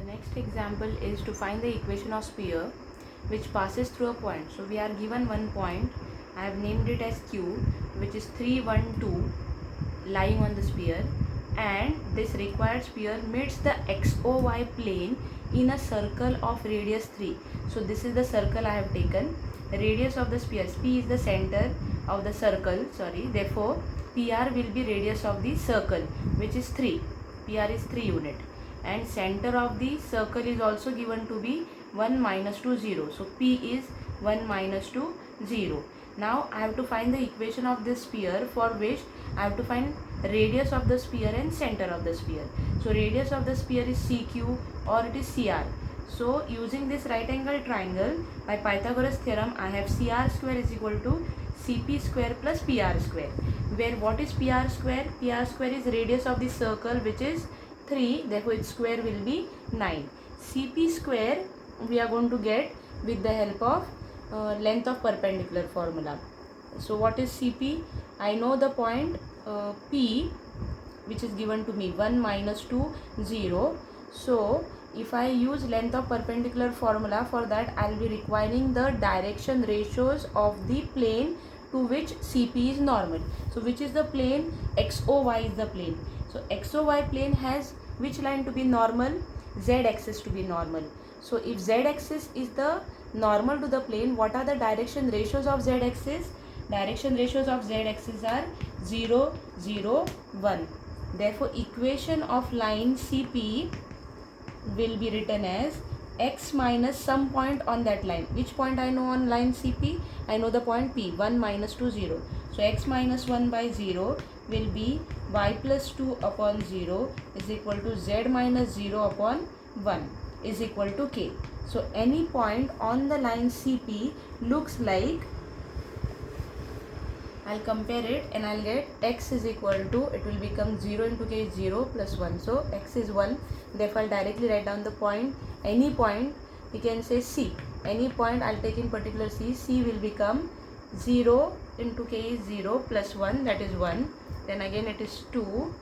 The next example is to find the equation of sphere which passes through a point. So we are given one point. I have named it as Q, which is 3, 1, 2 lying on the sphere, and this required sphere meets the XOY plane in a circle of radius 3. So this is the circle I have taken. Radius of the sphere, P is the center of the circle, therefore PR will be radius of the circle, which is 3. PR is 3 unit, and center of the circle is also given to be 1 minus 2 0. So P is 1 minus 2 0. Now I have to find the equation of this sphere, for which I have to find radius of the sphere and center of the sphere. So radius of the sphere is CQ or it is CR. So using this right angle triangle by Pythagoras theorem, I have CR square is equal to CP square plus PR square, where what is PR square? PR square is radius of the circle, which is 3, therefore its square will be 9. CP square we are going to get with the help of length of perpendicular formula. So what is CP? I know the point P, which is given to me 1 minus 2 0. So if I use length of perpendicular formula, for that I will be requiring the direction ratios of the plane to which CP is normal. So which is the plane? XOY is the plane. So XOY plane has which line to be normal? Z axis to be normal. So if Z axis is the normal to the plane, what are the direction ratios of Z axis? Direction ratios of Z axis are 0, 0, 1. Therefore equation of line CP will be written as x minus some point on that line. Which point I know on line CP? I know the point P, 1 minus 2 0. So x minus 1 by 0 will be y plus 2 upon 0 is equal to z minus 0 upon 1 is equal to k. So any point on the line CP looks like, I'll compare it and I'll get x is equal to, it will become 0 into k is 0 plus 1. So x is 1. Therefore I'll directly write down the point. Any point, you can say C. Any point I'll take in particular C. C will become 0 into k is 0 plus 1, that is 1. Then again it is 2.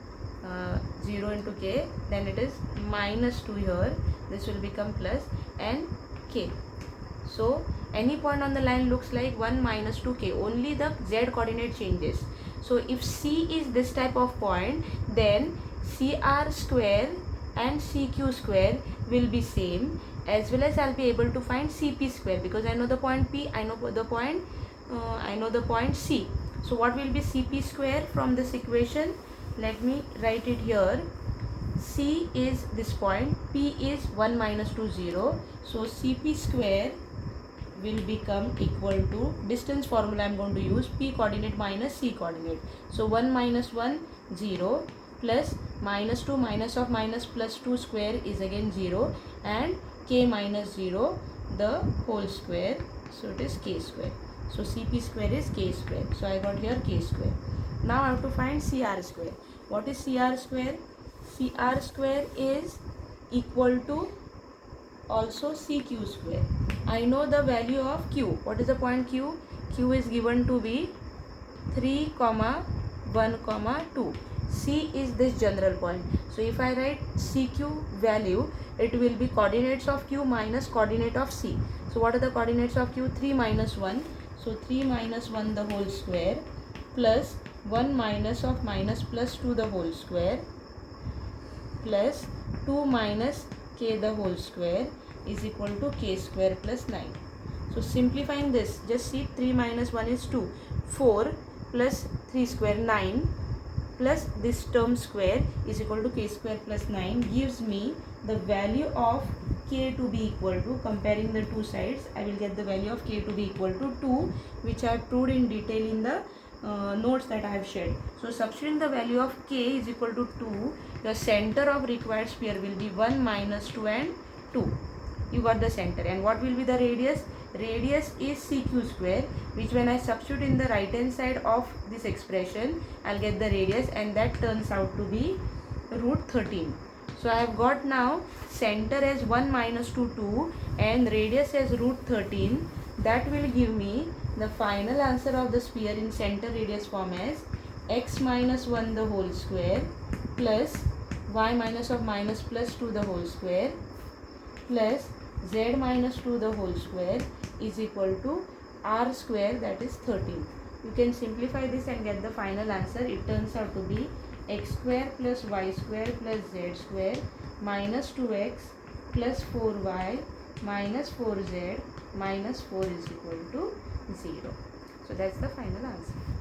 0 into k, then it is minus 2 here. This will become plus and k. So any point on the line looks like 1 minus 2k, only the z coordinate changes. So if C is this type of point, then CR square and CQ square will be same, as well as I'll be able to find CP square, because I know the point P, I know the point C. So what will be CP square from this equation? Let me write it here. C is this point, P is 1 minus 2 0. So CP square will become equal to, distance formula I am going to use, P coordinate minus C coordinate. So 1 minus 1 0 plus minus 2 minus of minus plus 2 square is again 0, and k minus 0 the whole square, so it is k square. So CP square is k square. So I got here k square. Now I have to find CR square. What is CR square? CR square is equal to also CQ square. I know the value of Q. What is the point Q? Q is given to be 3, 1, 2. C is this general point. So if I write CQ value, it will be coordinates of Q minus coordinate of C. So what are the coordinates of Q? 3 minus 1. So 3 minus 1 the whole square plus 1 minus of minus plus 2 the whole square plus 2 minus k the whole square is equal to k square plus 9. So simplifying this, just see 3 minus 1 is 2. 4 plus 3 square 9 plus this term square is equal to k square plus 9 gives me the value of k to be equal to, comparing the two sides, I will get the value of k to be equal to 2, which I have proved in detail in the notes that I have shared. So substituting the value of k is equal to 2, the center of required sphere will be 1 minus 2 and 2. You got the center. And what will be the radius? Radius is CQ square, which when I substitute in the right hand side of this expression, I'll get the radius, and that turns out to be root 13. So I have got now center as 1 minus 2 2 and radius as root 13. That will give me the final answer of the sphere in center radius form as x minus 1 the whole square plus y minus of minus plus 2 the whole square plus z minus 2 the whole square is equal to r square, that is 13. You can simplify this and get the final answer. It turns out to be x square plus y square plus z square minus 2x plus 4y minus 4z minus 4 is equal to 0. So that's the final answer.